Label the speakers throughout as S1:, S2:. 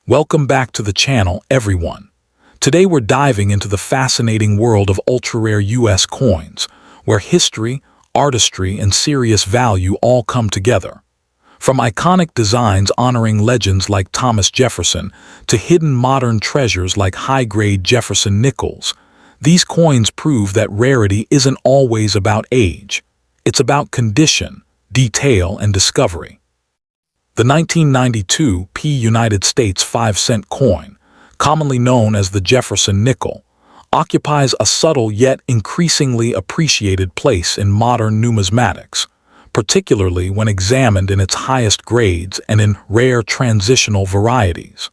S1: Welcome back to the channel, everyone. Today we're diving into the fascinating world of ultra-rare US coins, where history, artistry, and serious value all come together. From iconic designs honoring legends like Thomas Jefferson to hidden modern treasures like high-grade Jefferson Nickels, these coins prove that rarity isn't always about age. It's about condition, detail, and discovery. The 1992 United States 5-cent coin, commonly known as the Jefferson Nickel, occupies a subtle yet increasingly appreciated place in modern numismatics, particularly when examined in its highest grades and in rare transitional varieties.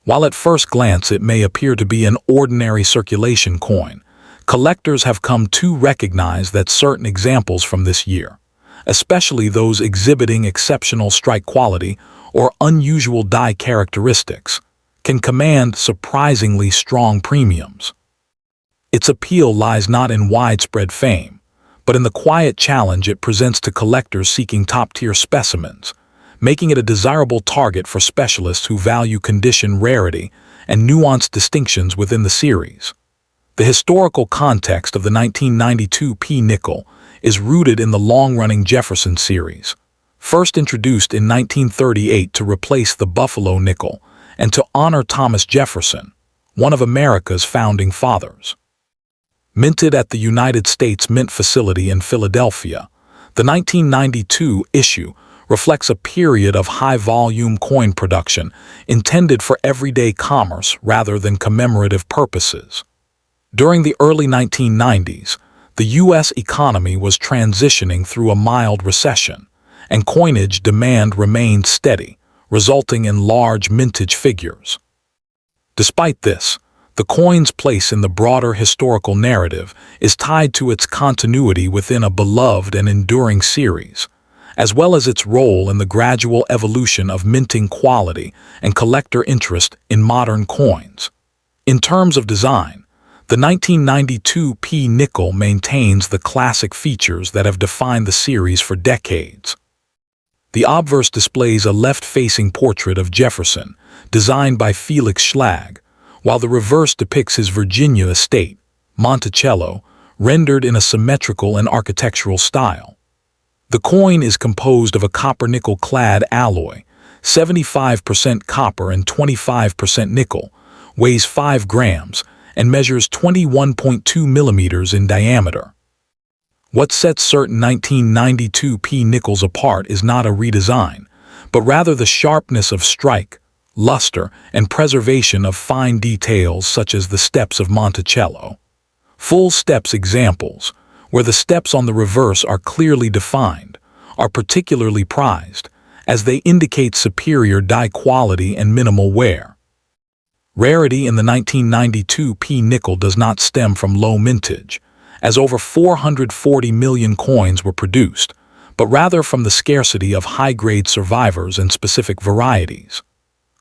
S1: While at first glance it may appear to be an ordinary circulation coin, collectors have come to recognize that certain examples from this year, especially those exhibiting exceptional strike quality or unusual die characteristics, can command surprisingly strong premiums. Its appeal lies not in widespread fame, but in the quiet challenge it presents to collectors seeking top-tier specimens, making it a desirable target for specialists who value condition, rarity, and nuanced distinctions within the series. The historical context of the 1992 nickel is rooted in the long-running Jefferson series, first introduced in 1938 to replace the Buffalo nickel and to honor Thomas Jefferson, one of America's founding fathers. Minted at the United States Mint facility in Philadelphia, the 1992 issue reflects a period of high-volume coin production intended for everyday commerce rather than commemorative purposes. During the early 1990s, the U.S. economy was transitioning through a mild recession, and coinage demand remained steady, resulting in large mintage figures. Despite this, the coin's place in the broader historical narrative is tied to its continuity within a beloved and enduring series, as well as its role in the gradual evolution of minting quality and collector interest in modern coins. In terms of design, the 1992 nickel maintains the classic features that have defined the series for decades. The obverse displays a left-facing portrait of Jefferson, designed by Felix Schlag, while the reverse depicts his Virginia estate, Monticello, rendered in a symmetrical and architectural style. The coin is composed of a copper-nickel-clad alloy, 75% copper and 25% nickel, weighs 5 grams, and measures 21.2 millimeters in diameter. What sets certain 1992 nickels apart is not a redesign, but rather the sharpness of strike, luster, and preservation of fine details such as the steps of Monticello. Full steps examples, where the steps on the reverse are clearly defined, are particularly prized, as they indicate superior die quality and minimal wear. Rarity in the 1992 nickel does not stem from low mintage, as over 440 million coins were produced, but rather from the scarcity of high-grade survivors and specific varieties.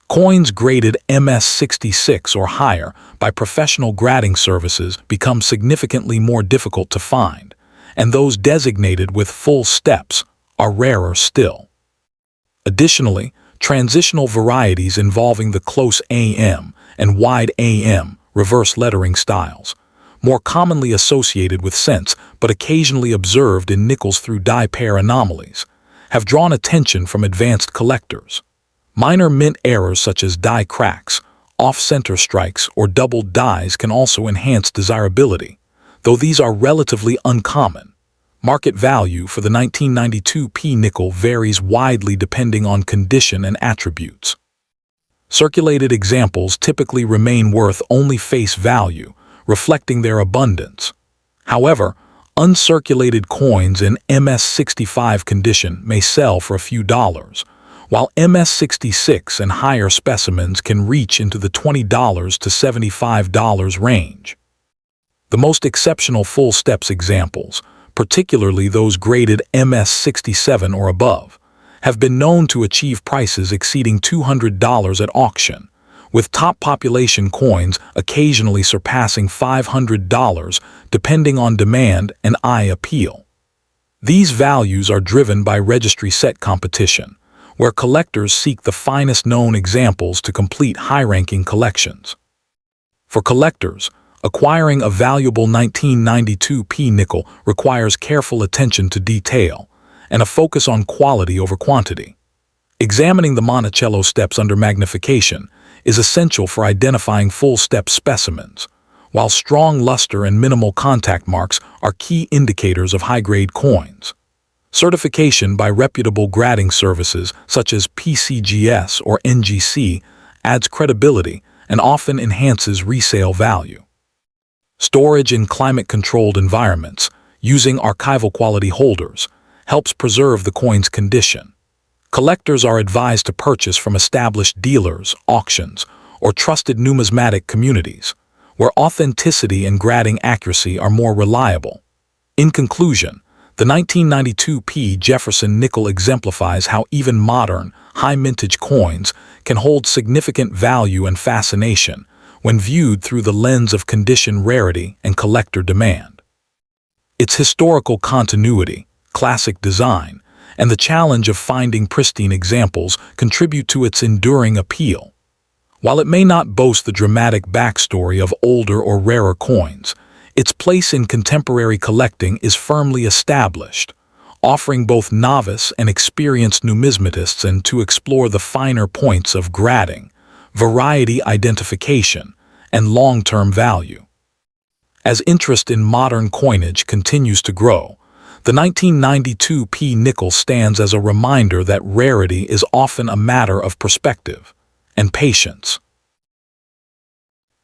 S1: Coins graded MS66 or higher by professional grading services become significantly more difficult to find, and those designated with full steps are rarer still. Additionally, transitional varieties involving the close AM and wide AM reverse lettering styles, more commonly associated with cents but occasionally observed in nickels through die pair anomalies, have drawn attention from advanced collectors. Minor mint errors such as die cracks, off-center strikes, or doubled dies can also enhance desirability, though these are relatively uncommon. Market value for the 1992 nickel varies widely depending on condition and attributes. Circulated examples typically remain worth only face value, reflecting their abundance. However, uncirculated coins in MS65 condition may sell for a few dollars, while MS66 and higher specimens can reach into the $20 to $75 range. The most exceptional full steps examples, particularly those graded MS67 or above, have been known to achieve prices exceeding $200 at auction, with top population coins occasionally surpassing $500 depending on demand and eye appeal. These values are driven by registry set competition, where collectors seek the finest known examples to complete high-ranking collections. For collectors, acquiring a valuable 1992 P nickel requires careful attention to detail and a focus on quality over quantity. Examining the Monticello steps under magnification is essential for identifying full-step specimens, while strong luster and minimal contact marks are key indicators of high-grade coins. Certification by reputable grading services such as PCGS or NGC adds credibility and often enhances resale value. Storage in climate-controlled environments, using archival quality holders, helps preserve the coin's condition. Collectors are advised to purchase from established dealers, auctions, or trusted numismatic communities, where authenticity and grading accuracy are more reliable. In conclusion, the 1992 P Jefferson Nickel exemplifies how even modern, high-mintage coins can hold significant value and fascination when viewed through the lens of condition rarity and collector demand. Its historical continuity, classic design, and the challenge of finding pristine examples contribute to its enduring appeal. While it may not boast the dramatic backstory of older or rarer coins, its place in contemporary collecting is firmly established, offering both novice and experienced numismatists and to explore the finer points of grading, variety identification, and long-term value. As interest in modern coinage continues to grow, the 1992 P nickel stands as a reminder that rarity is often a matter of perspective and patience.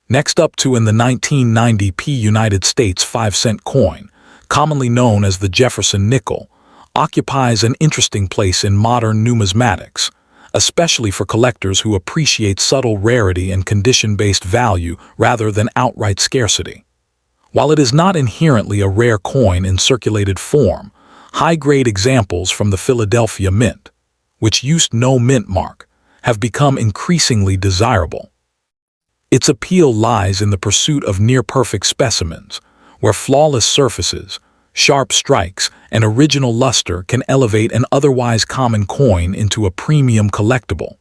S1: Next up in the 1990 P United States 5-cent coin, commonly known as the Jefferson Nickel, occupies an interesting place in modern numismatics, especially for collectors who appreciate subtle rarity and condition-based value rather than outright scarcity. While it is not inherently a rare coin in circulated form, high-grade examples from the Philadelphia Mint, which used no mint mark, have become increasingly desirable. Its appeal lies in the pursuit of near-perfect specimens, where flawless surfaces, sharp strikes, and original luster can elevate an otherwise common coin into a premium collectible.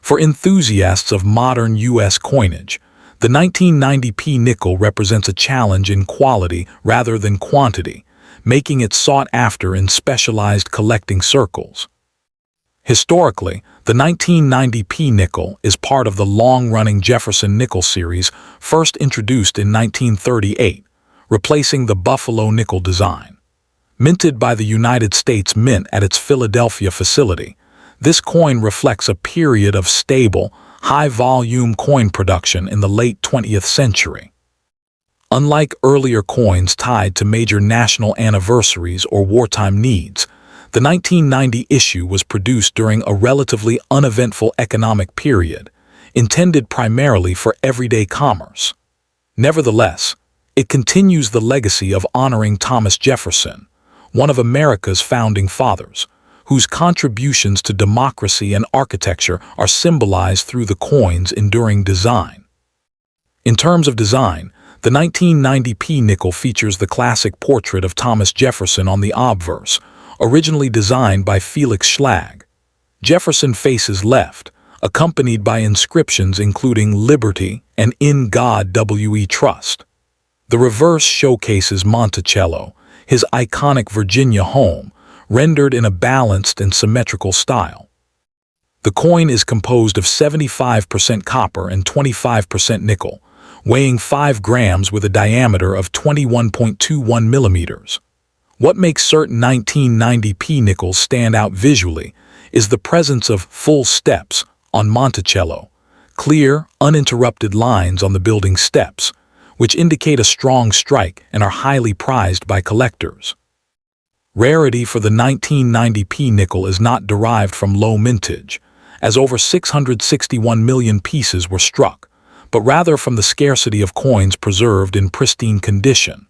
S1: For enthusiasts of modern U.S. coinage, the 1990 P nickel represents a challenge in quality rather than quantity, making it sought after in specialized collecting circles. Historically, the 1990 P nickel is part of the long-running Jefferson Nickel series, first introduced in 1938, replacing the Buffalo nickel design. Minted by the United States Mint at its Philadelphia facility, this coin reflects a period of stable, high-volume coin production in the late 20th century. Unlike earlier coins tied to major national anniversaries or wartime needs, the 1990 issue was produced during a relatively uneventful economic period, intended primarily for everyday commerce. Nevertheless, it continues the legacy of honoring Thomas Jefferson, one of America's founding fathers, whose contributions to democracy and architecture are symbolized through the coin's enduring design. In terms of design, the 1990 P nickel features the classic portrait of Thomas Jefferson on the obverse, originally designed by Felix Schlag. Jefferson faces left, accompanied by inscriptions including Liberty and In God We Trust. The reverse showcases Monticello, his iconic Virginia home, rendered in a balanced and symmetrical style. The coin is composed of 75% copper and 25% nickel, weighing 5 grams with a diameter of 21.21 millimeters. What makes certain 1990 P nickels stand out visually is the presence of full steps on Monticello, clear, uninterrupted lines on the building steps, which indicate a strong strike and are highly prized by collectors. Rarity for the 1990 P nickel is not derived from low mintage, as over 661 million pieces were struck, but rather from the scarcity of coins preserved in pristine condition.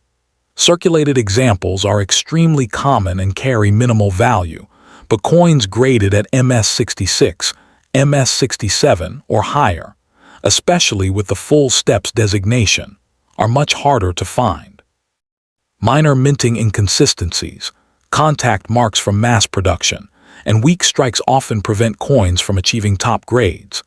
S1: Circulated examples are extremely common and carry minimal value, but coins graded at MS66, MS67, or higher, especially with the full steps designation, are much harder to find. Minor minting inconsistencies, contact marks from mass production, and weak strikes often prevent coins from achieving top grades.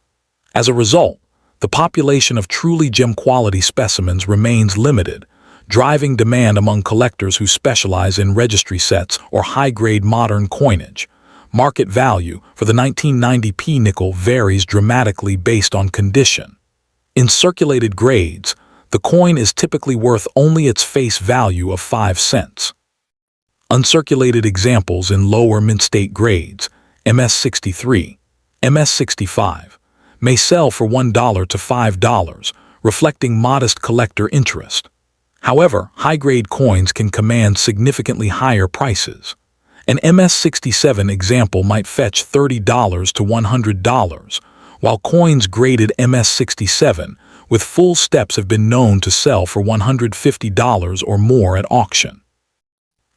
S1: As a result, the population of truly gem-quality specimens remains limited, driving demand among collectors who specialize in registry sets or high-grade modern coinage. Market value for the 1990p nickel varies dramatically based on condition. In circulated grades, the coin is typically worth only its face value of 5 cents. Uncirculated examples in lower mint-state grades, MS63, MS65, may sell for $1 to $5, reflecting modest collector interest. However, high-grade coins can command significantly higher prices. An MS67 example might fetch $30 to $100, while coins graded MS67 with full steps have been known to sell for $150 or more at auction.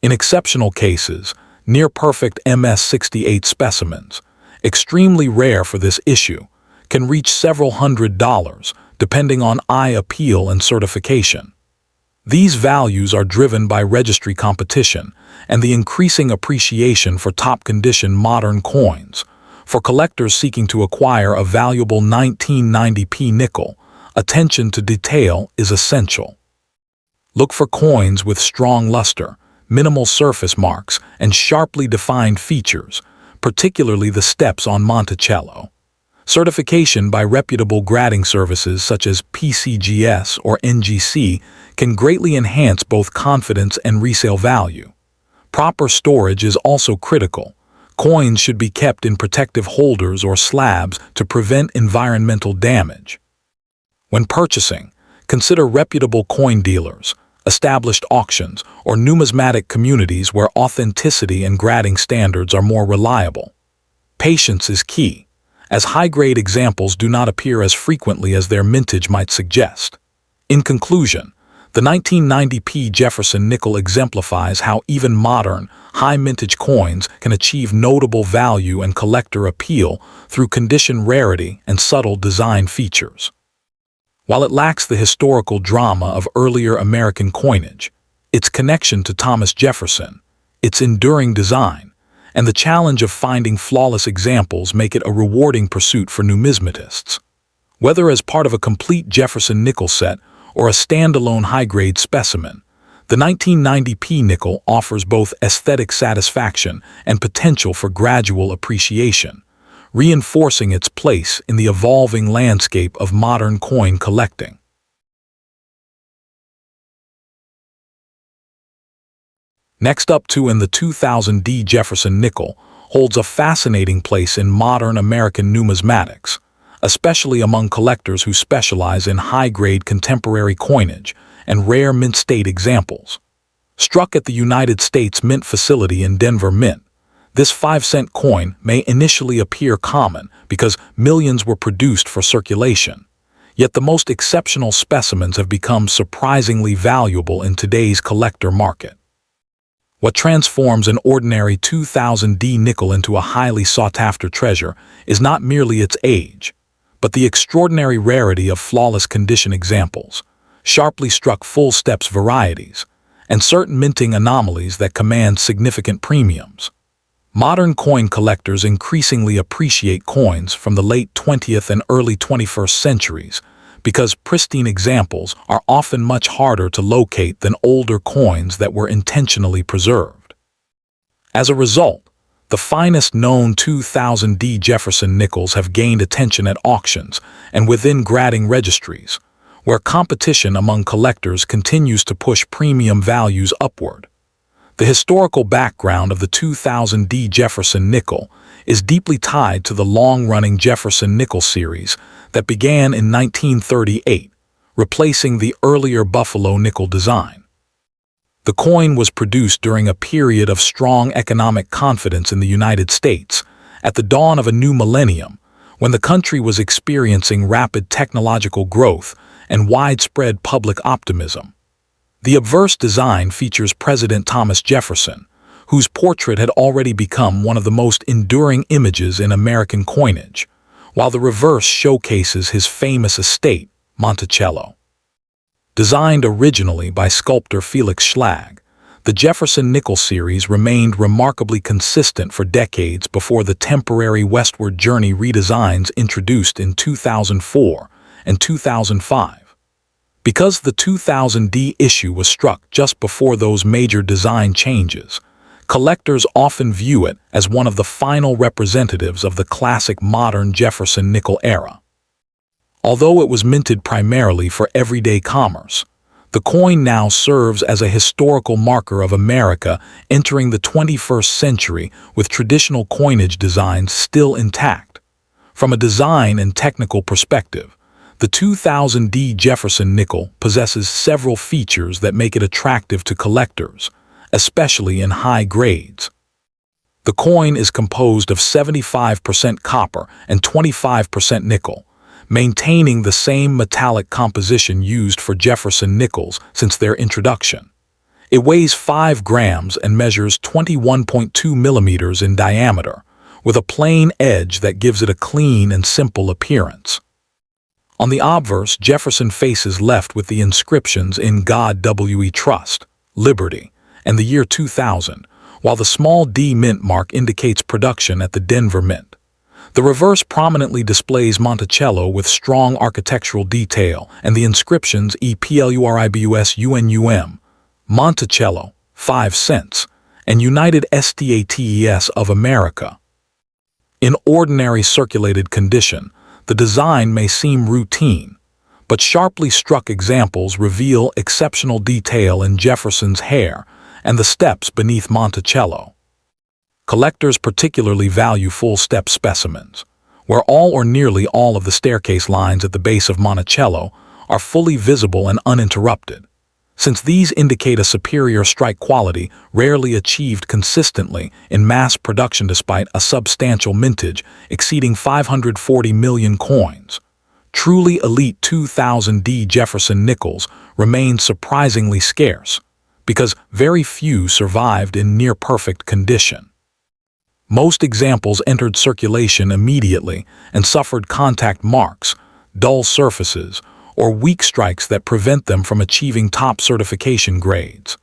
S1: In exceptional cases, near-perfect MS68 specimens, extremely rare for this issue, can reach several $100s, depending on eye appeal and certification. These values are driven by registry competition and the increasing appreciation for top-condition modern coins. For collectors seeking to acquire a valuable 1990p nickel, attention to detail is essential. Look for coins with strong luster, minimal surface marks, and sharply defined features, particularly the steps on Monticello. Certification by reputable grading services such as PCGS or NGC can greatly enhance both confidence and resale value. Proper storage is also critical. Coins should be kept in protective holders or slabs to prevent environmental damage. When purchasing, consider reputable coin dealers, established auctions, or numismatic communities where authenticity and grading standards are more reliable. Patience is key, as high-grade examples do not appear as frequently as their mintage might suggest. In conclusion, the 1990p Jefferson Nickel exemplifies how even modern, high-mintage coins can achieve notable value and collector appeal through condition rarity and subtle design features. While it lacks the historical drama of earlier American coinage, its connection to Thomas Jefferson, its enduring design, and the challenge of finding flawless examples make it a rewarding pursuit for numismatists. Whether as part of a complete Jefferson nickel set or a standalone high-grade specimen, the 1990p nickel offers both aesthetic satisfaction and potential for gradual appreciation, reinforcing its place in the evolving landscape of modern coin collecting. Next up in the 2000D Jefferson Nickel holds a fascinating place in modern American numismatics, especially among collectors who specialize in high-grade contemporary coinage and rare mint-state examples. Struck at the United States Mint facility in Denver Mint, this 5-cent coin may initially appear common because millions were produced for circulation. Yet the most exceptional specimens have become surprisingly valuable in today's collector market. What transforms an ordinary 2000D nickel into a highly sought-after treasure is not merely its age, but the extraordinary rarity of flawless condition examples, sharply struck full steps varieties, and certain minting anomalies that command significant premiums. Modern coin collectors increasingly appreciate coins from the late 20th and early 21st centuries because pristine examples are often much harder to locate than older coins that were intentionally preserved. As a result, the finest known 2000D Jefferson nickels have gained attention at auctions and within grading registries, where competition among collectors continues to push premium values upward. The historical background of the 2000D Jefferson Nickel is deeply tied to the long-running Jefferson Nickel series that began in 1938, replacing the earlier Buffalo nickel design. The coin was produced during a period of strong economic confidence in the United States, at the dawn of a new millennium, when the country was experiencing rapid technological growth and widespread public optimism. The obverse design features President Thomas Jefferson, whose portrait had already become one of the most enduring images in American coinage, while the reverse showcases his famous estate, Monticello. Designed originally by sculptor Felix Schlag, The Jefferson Nickel series remained remarkably consistent for decades before the temporary Westward Journey redesigns introduced in 2004 and 2005. Because the 2000D issue was struck just before those major design changes, collectors often view it as one of the final representatives of the classic modern Jefferson Nickel era. Although it was minted primarily for everyday commerce, the coin now serves as a historical marker of America entering the 21st century with traditional coinage designs still intact. From a design and technical perspective, the 2000D Jefferson Nickel possesses several features that make it attractive to collectors, especially in high grades. The coin is composed of 75% copper and 25% nickel, maintaining the same metallic composition used for Jefferson nickels since their introduction. It weighs 5 grams and measures 21.2 millimeters in diameter, with a plain edge that gives it a clean and simple appearance. On the obverse, Jefferson faces left with the inscriptions "In God We Trust," "Liberty," and the year 2000, while the small D mint mark indicates production at the Denver Mint. The reverse prominently displays Monticello with strong architectural detail and the inscriptions EPLURIBUS Monticello, 5 cents, and United States of America. In ordinary circulated condition, the design may seem routine, but sharply struck examples reveal exceptional detail in Jefferson's hair and the steps beneath Monticello. Collectors particularly value full-step specimens, where all or nearly all of the staircase lines at the base of Monticello are fully visible and uninterrupted, since these indicate a superior strike quality rarely achieved consistently in mass production despite a substantial mintage exceeding 540 million coins. Truly elite 2000D Jefferson nickels remain surprisingly scarce, because very few survived in near-perfect condition. Most examples entered circulation immediately and suffered contact marks, dull surfaces, or weak strikes that prevent them from achieving top certification grades.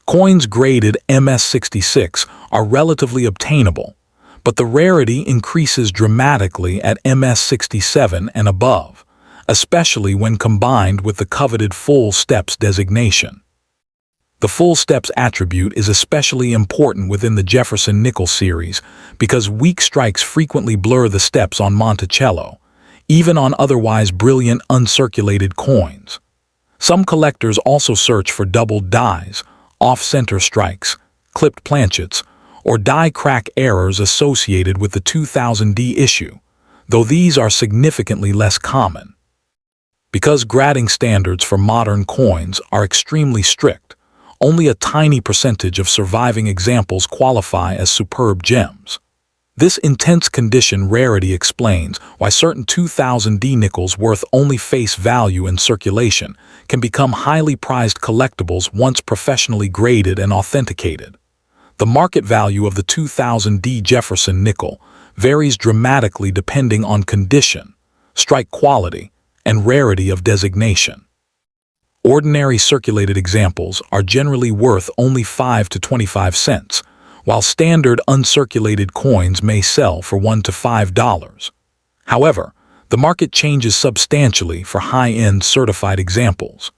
S1: Coins graded MS66 are relatively obtainable, but the rarity increases dramatically at MS67 and above, especially when combined with the coveted full steps designation. The full steps attribute is especially important within the Jefferson Nickel series because weak strikes frequently blur the steps on Monticello, even on otherwise brilliant uncirculated coins. Some collectors also search for doubled dies, off-center strikes, clipped planchets, or die crack errors associated with the 2000D issue, though these are significantly less common. Because grading standards for modern coins are extremely strict, only a tiny percentage of surviving examples qualify as superb gems. This intense condition rarity explains why certain 2000D nickels worth only face value in circulation can become highly prized collectibles once professionally graded and authenticated. The market value of the 2000D Jefferson Nickel varies dramatically depending on condition, strike quality, and rarity of designation. Ordinary circulated examples are generally worth only 5 to 25 cents, while standard uncirculated coins may sell for $1 to $5. However, the market changes substantially for high-end certified examples.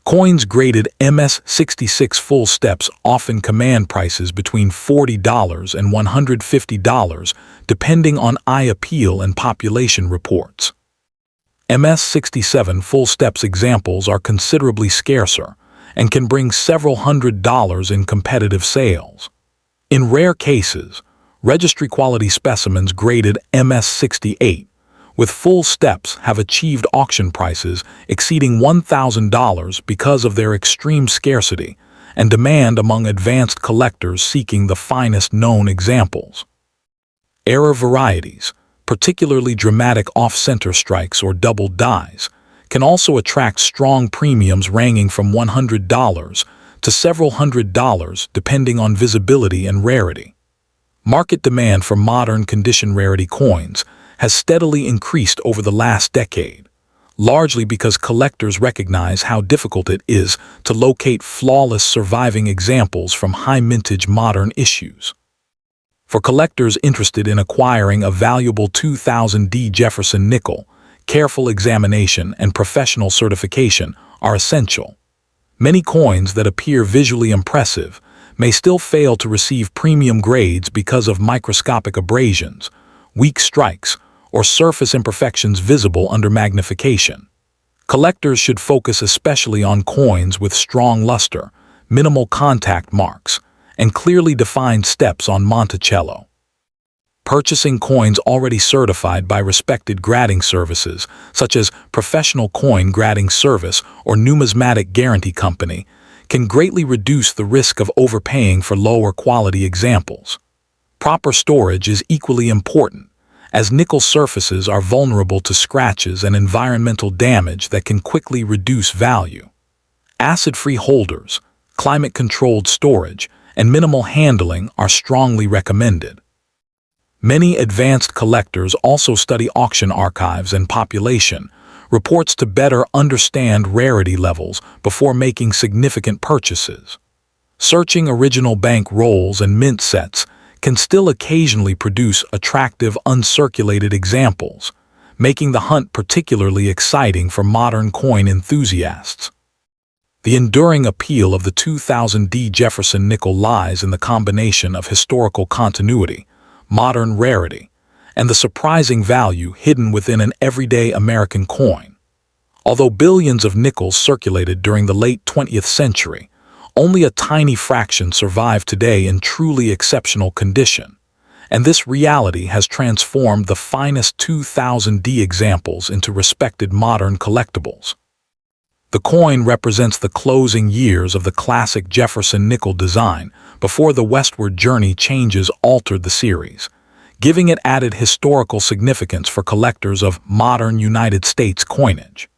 S1: Coins graded MS66 full steps often command prices between $40 and $150, depending on eye appeal and population reports. MS67 full steps examples are considerably scarcer and can bring several $100s in competitive sales. In rare cases, registry-quality specimens graded MS68 with full steps have achieved auction prices exceeding $1,000 because of their extreme scarcity and demand among advanced collectors seeking the finest known examples. Error varieties, particularly dramatic off-center strikes or double dies, can also attract strong premiums ranging from $100 to several $100s depending on visibility and rarity. Market demand for modern condition rarity coins has steadily increased over the last decade, largely because collectors recognize how difficult it is to locate flawless surviving examples from high-mintage modern issues. For collectors interested in acquiring a valuable 2000D Jefferson Nickel, careful examination and professional certification are essential. Many coins that appear visually impressive may still fail to receive premium grades because of microscopic abrasions, weak strikes, or surface imperfections visible under magnification. Collectors should focus especially on coins with strong luster, minimal contact marks, and clearly defined steps on Monticello. Purchasing coins already certified by respected grading services, such as Professional Coin Grading Service or Numismatic Guarantee Company, can greatly reduce the risk of overpaying for lower quality examples. Proper storage is equally important, as nickel surfaces are vulnerable to scratches and environmental damage that can quickly reduce value. Acid-free holders, climate-controlled storage, and minimal handling are strongly recommended. Many advanced collectors also study auction archives and population reports to better understand rarity levels before making significant purchases. Searching original bank rolls and mint sets can still occasionally produce attractive uncirculated examples, making the hunt particularly exciting for modern coin enthusiasts. The enduring appeal of the 2000D Jefferson Nickel lies in the combination of historical continuity, modern rarity, and the surprising value hidden within an everyday American coin. Although billions of nickels circulated during the late 20th century, only a tiny fraction survive today in truly exceptional condition, and this reality has transformed the finest 2000D examples into respected modern collectibles. The coin represents the closing years of the classic Jefferson Nickel design before the westward journey changes altered the series, giving it added historical significance for collectors of modern United States coinage.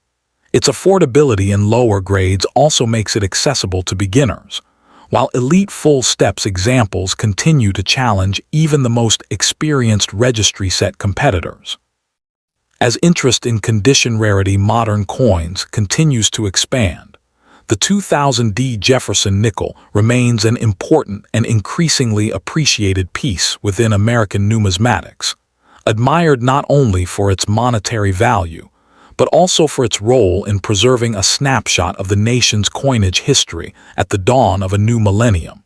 S1: Its affordability in lower grades also makes it accessible to beginners, while elite full steps examples continue to challenge even the most experienced registry set competitors. As interest in condition rarity modern coins continues to expand, the 2000D Jefferson Nickel remains an important and increasingly appreciated piece within American numismatics, admired not only for its monetary value, but also for its role in preserving a snapshot of the nation's coinage history at the dawn of a new millennium.